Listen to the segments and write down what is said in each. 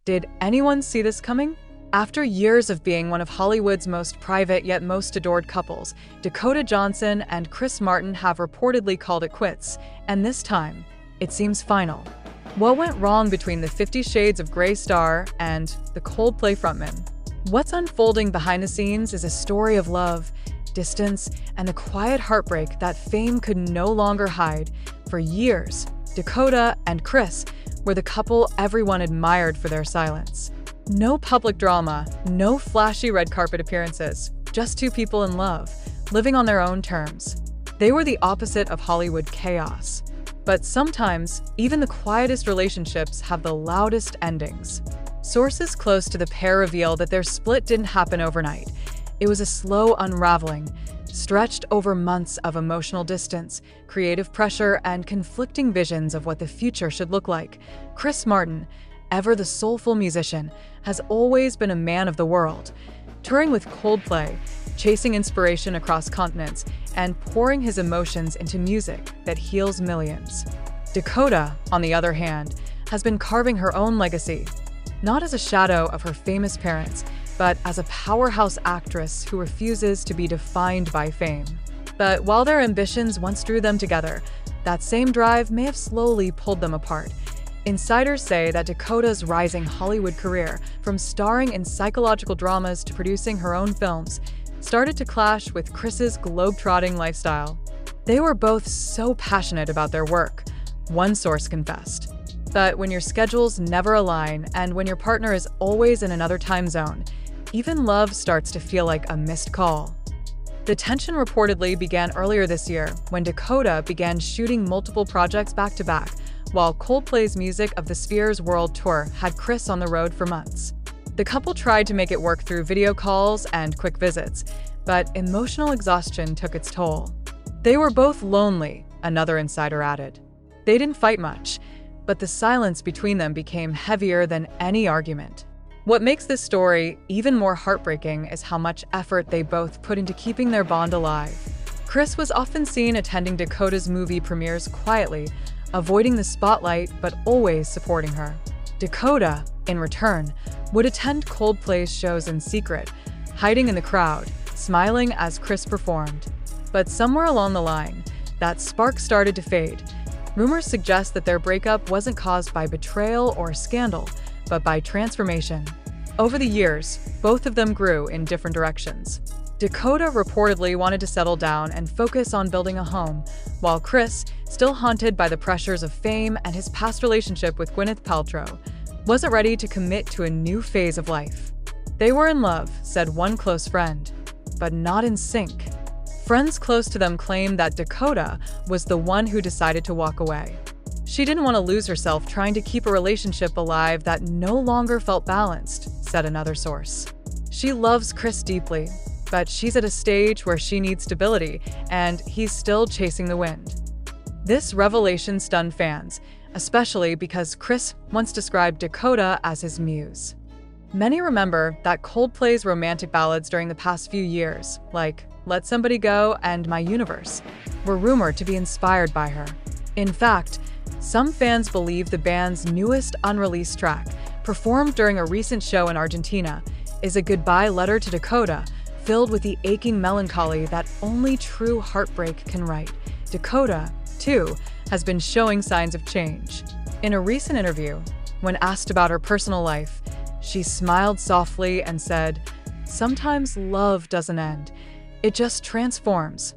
Did anyone see this coming? After years of being one of Hollywood's most private yet most adored couples, Dakota Johnson and Chris Martin have reportedly called it quits, and this time, it seems final. What went wrong between the 50 Shades of Grey star and the Coldplay frontman? What's unfolding behind the scenes is a story of love, distance, and the quiet heartbreak that fame could no longer hide. For years, Dakota and Chris were the couple everyone admired for their silence. No public drama, no flashy red carpet appearances, just two people in love, living on their own terms. They were the opposite of Hollywood chaos. But sometimes, even the quietest relationships have the loudest endings. Sources close to the pair reveal that their split didn't happen overnight. It was a slow unraveling, stretched over months of emotional distance, creative pressure, and conflicting visions of what the future should look like. Chris Martin, ever the soulful musician, has always been a man of the world, touring with Coldplay, chasing inspiration across continents, and pouring his emotions into music that heals millions. Dakota, on the other hand, has been carving her own legacy, not as a shadow of her famous parents, but as a powerhouse actress who refuses to be defined by fame. But while their ambitions once drew them together, that same drive may have slowly pulled them apart. Insiders say that Dakota's rising Hollywood career, from starring in psychological dramas to producing her own films, started to clash with Chris's globe-trotting lifestyle. They were both so passionate about their work, one source confessed. But when your schedules never align and when your partner is always in another time zone, even love starts to feel like a missed call. The tension reportedly began earlier this year when Dakota began shooting multiple projects back-to-back, while Coldplay's Music of the Spheres World Tour had Chris on the road for months. The couple tried to make it work through video calls and quick visits, but emotional exhaustion took its toll. They were both lonely, another insider added. They didn't fight much, but the silence between them became heavier than any argument. What makes this story even more heartbreaking is how much effort they both put into keeping their bond alive. Chris was often seen attending Dakota's movie premieres quietly, avoiding the spotlight but always supporting her. Dakota, in return, would attend Coldplay's shows in secret, hiding in the crowd, smiling as Chris performed. But somewhere along the line, that spark started to fade. Rumors suggest that their breakup wasn't caused by betrayal or scandal, but by transformation. Over the years, both of them grew in different directions. Dakota reportedly wanted to settle down and focus on building a home, while Chris, still haunted by the pressures of fame and his past relationship with Gwyneth Paltrow, wasn't ready to commit to a new phase of life. They were in love, said one close friend, but not in sync. Friends close to them claim that Dakota was the one who decided to walk away. She didn't want to lose herself trying to keep a relationship alive that no longer felt balanced, said another source. She loves Chris deeply, but she's at a stage where she needs stability, and he's still chasing the wind. This revelation stunned fans, especially because Chris once described Dakota as his muse. Many remember that Coldplay's romantic ballads during the past few years, like Let Somebody Go and My Universe, were rumored to be inspired by her. In fact, some fans believe the band's newest unreleased track, performed during a recent show in Argentina, is a goodbye letter to Dakota, filled with the aching melancholy that only true heartbreak can write. Dakota, too, has been showing signs of change. In a recent interview, when asked about her personal life, she smiled softly and said, "Sometimes love doesn't end. It just transforms."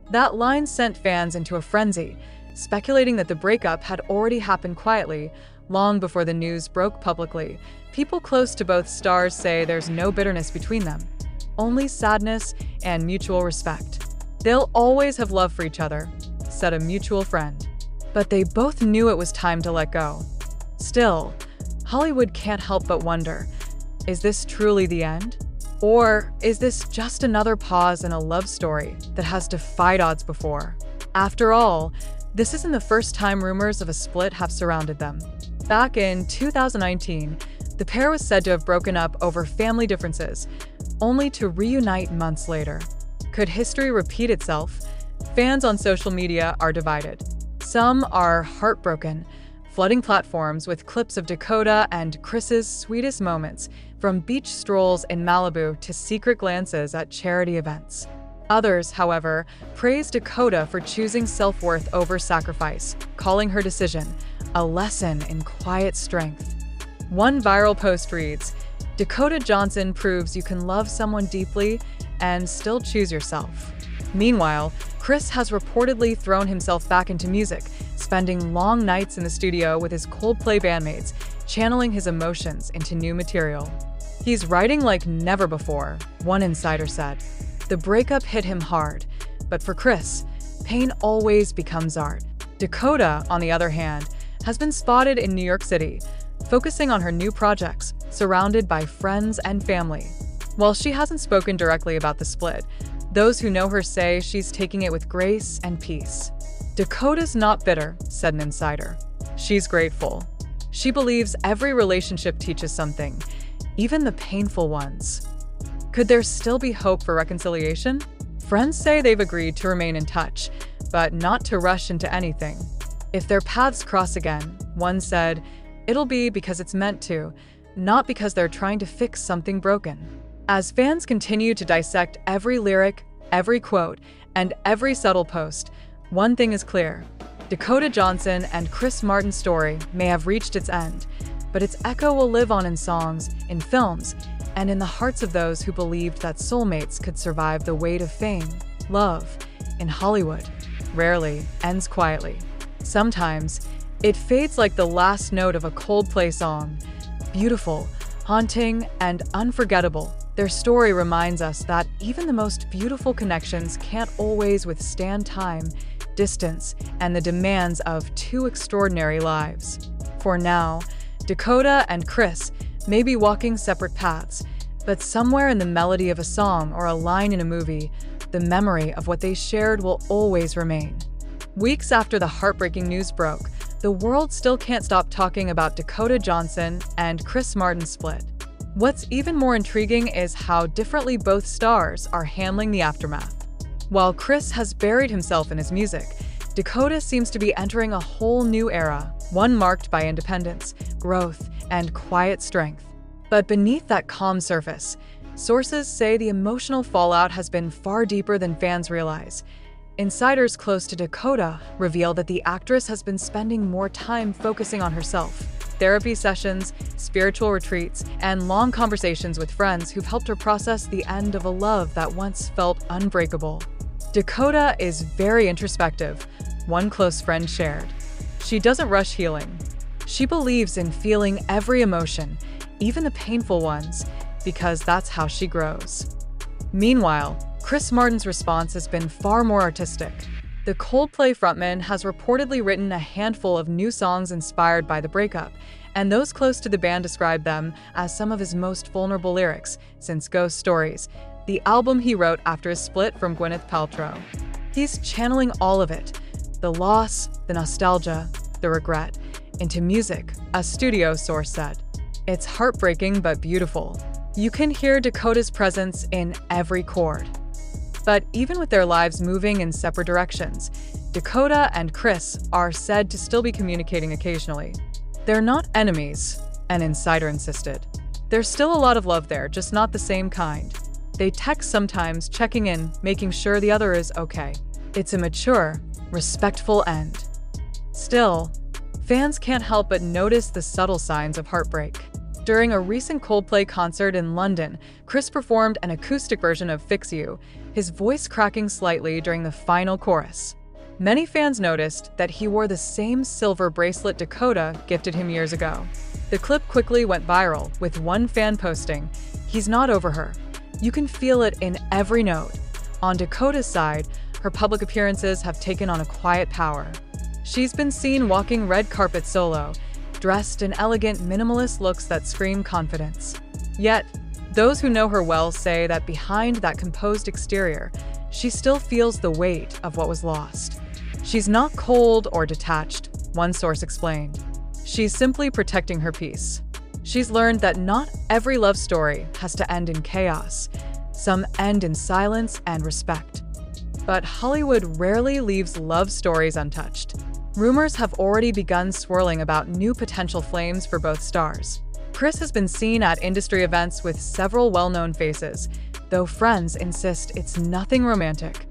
That line sent fans into a frenzy, speculating that the breakup had already happened quietly, long before the news broke publicly. People close to both stars say there's no bitterness between them, only sadness and mutual respect. They'll always have love for each other, said a mutual friend. But they both knew it was time to let go. Still, Hollywood can't help but wonder, is this truly the end? Or is this just another pause in a love story that has defied odds before? After all, this isn't the first time rumors of a split have surrounded them. Back in 2019, the pair was said to have broken up over family differences, only to reunite months later. Could history repeat itself? Fans on social media are divided. Some are heartbroken, flooding platforms with clips of Dakota and Chris's sweetest moments, from beach strolls in Malibu to secret glances at charity events. Others, however, praise Dakota for choosing self-worth over sacrifice, calling her decision a lesson in quiet strength. One viral post reads, "Dakota Johnson proves you can love someone deeply and still choose yourself." Meanwhile, Chris has reportedly thrown himself back into music, spending long nights in the studio with his Coldplay bandmates, channeling his emotions into new material. "He's writing like never before," one insider said. The breakup hit him hard, but for Chris, pain always becomes art. Dakota, on the other hand, has been spotted in New York City, focusing on her new projects, surrounded by friends and family. While she hasn't spoken directly about the split, those who know her say she's taking it with grace and peace. "Dakota's not bitter," said an insider. "She's grateful. She believes every relationship teaches something, even the painful ones." Could there still be hope for reconciliation? Friends say they've agreed to remain in touch, but not to rush into anything. If their paths cross again, one said, "It'll be because it's meant to, not because they're trying to fix something broken." As fans continue to dissect every lyric, every quote, and every subtle post, one thing is clear. Dakota Johnson and Chris Martin's story may have reached its end, but its echo will live on in songs, in films, and in the hearts of those who believed that soulmates could survive the weight of fame. Love, in Hollywood, rarely ends quietly. Sometimes, it fades like the last note of a Coldplay song. Beautiful, haunting, and unforgettable, their story reminds us that even the most beautiful connections can't always withstand time, distance, and the demands of two extraordinary lives. For now, Dakota and Chris may be walking separate paths, but somewhere in the melody of a song or a line in a movie, the memory of what they shared will always remain. Weeks after the heartbreaking news broke, the world still can't stop talking about Dakota Johnson and Chris Martin's split. What's even more intriguing is how differently both stars are handling the aftermath. While Chris has buried himself in his music, Dakota seems to be entering a whole new era, one marked by independence, growth, and quiet strength. But beneath that calm surface, sources say the emotional fallout has been far deeper than fans realize. Insiders close to Dakota reveal that the actress has been spending more time focusing on herself. Therapy sessions, spiritual retreats, and long conversations with friends who've helped her process the end of a love that once felt unbreakable. Dakota is very introspective, one close friend shared. She doesn't rush healing. She believes in feeling every emotion, even the painful ones, because that's how she grows. Meanwhile, Chris Martin's response has been far more artistic. The Coldplay frontman has reportedly written a handful of new songs inspired by the breakup, and those close to the band describe them as some of his most vulnerable lyrics since Ghost Stories, the album he wrote after his split from Gwyneth Paltrow. He's channeling all of it, the loss, the nostalgia, the regret, into music, a studio source said. It's heartbreaking but beautiful. You can hear Dakota's presence in every chord. But even with their lives moving in separate directions, Dakota and Chris are said to still be communicating occasionally. They're not enemies, an insider insisted. There's still a lot of love there, just not the same kind. They text sometimes, checking in, making sure the other is okay. It's a mature, respectful end. Still, fans can't help but notice the subtle signs of heartbreak. During a recent Coldplay concert in London, Chris performed an acoustic version of Fix You, his voice cracking slightly during the final chorus. Many fans noticed that he wore the same silver bracelet Dakota gifted him years ago. The clip quickly went viral, with one fan posting, "He's not over her. You can feel it in every note." On Dakota's side, her public appearances have taken on a quiet power. She's been seen walking red carpet solo, dressed in elegant, minimalist looks that scream confidence. Yet, those who know her well say that behind that composed exterior, she still feels the weight of what was lost. She's not cold or detached, one source explained. She's simply protecting her peace. She's learned that not every love story has to end in chaos. Some end in silence and respect. But Hollywood rarely leaves love stories untouched. Rumors have already begun swirling about new potential flames for both stars. Chris has been seen at industry events with several well-known faces, though friends insist it's nothing romantic.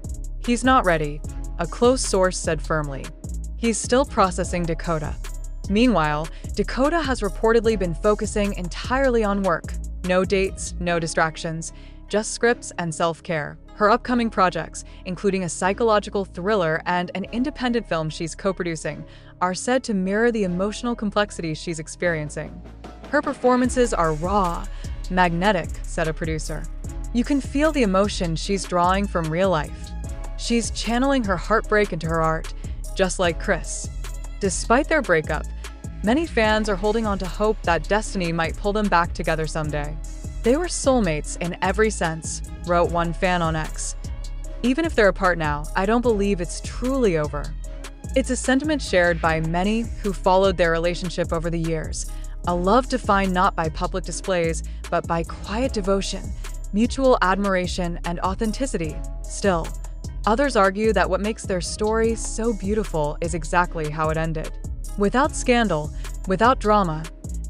He's not ready, a close source said firmly. He's still processing Dakota. Meanwhile, Dakota has reportedly been focusing entirely on work. No dates, no distractions, just scripts and self-care. Her upcoming projects, including a psychological thriller and an independent film she's co-producing, are said to mirror the emotional complexity she's experiencing. Her performances are raw, magnetic, said a producer. You can feel the emotion she's drawing from real life. She's channeling her heartbreak into her art, just like Chris. Despite their breakup, many fans are holding on to hope that destiny might pull them back together someday. They were soulmates in every sense, wrote one fan on X. Even if they're apart now, I don't believe it's truly over. It's a sentiment shared by many who followed their relationship over the years. A love defined not by public displays, but by quiet devotion, mutual admiration, and authenticity. Still, others argue that what makes their story so beautiful is exactly how it ended. Without scandal, without drama,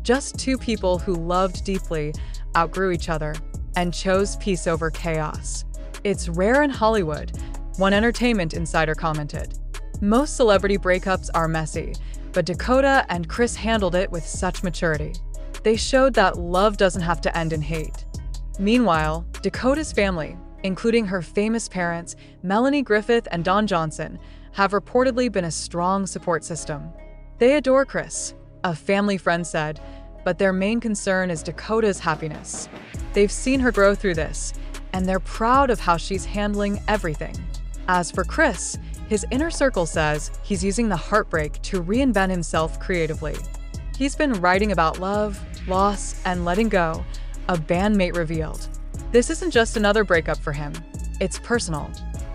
just two people who loved deeply, outgrew each other, and chose peace over chaos. It's rare in Hollywood, one entertainment insider commented. Most celebrity breakups are messy, but Dakota and Chris handled it with such maturity. They showed that love doesn't have to end in hate. Meanwhile, Dakota's family, including her famous parents, Melanie Griffith and Don Johnson, have reportedly been a strong support system. They adore Chris, a family friend said, but their main concern is Dakota's happiness. They've seen her grow through this, and they're proud of how she's handling everything. As for Chris, his inner circle says he's using the heartbreak to reinvent himself creatively. He's been writing about love, loss, and letting go, a bandmate revealed. This isn't just another breakup for him. It's personal.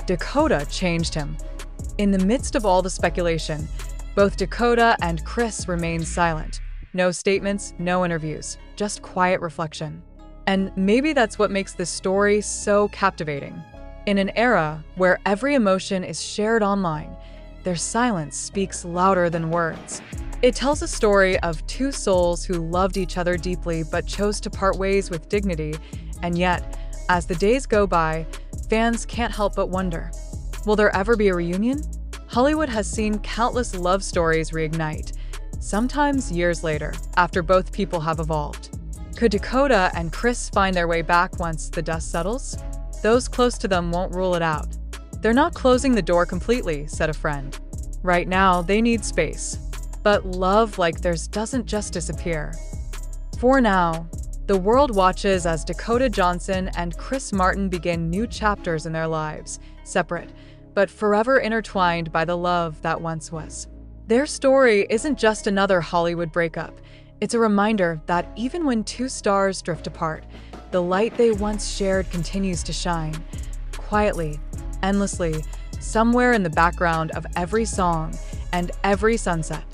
Dakota changed him. In the midst of all the speculation, both Dakota and Chris remain silent. No statements, no interviews, just quiet reflection. And maybe that's what makes this story so captivating. In an era where every emotion is shared online, their silence speaks louder than words. It tells a story of two souls who loved each other deeply but chose to part ways with dignity, and yet, as the days go by, fans can't help but wonder, will there ever be a reunion? Hollywood has seen countless love stories reignite, sometimes years later, after both people have evolved. Could Dakota and Chris find their way back once the dust settles? Those close to them won't rule it out. They're not closing the door completely, said a friend. Right now, they need space. But love like theirs doesn't just disappear. For now, the world watches as Dakota Johnson and Chris Martin begin new chapters in their lives, separate, but forever intertwined by the love that once was. Their story isn't just another Hollywood breakup. It's a reminder that even when two stars drift apart, the light they once shared continues to shine, quietly, endlessly, somewhere in the background of every song and every sunset.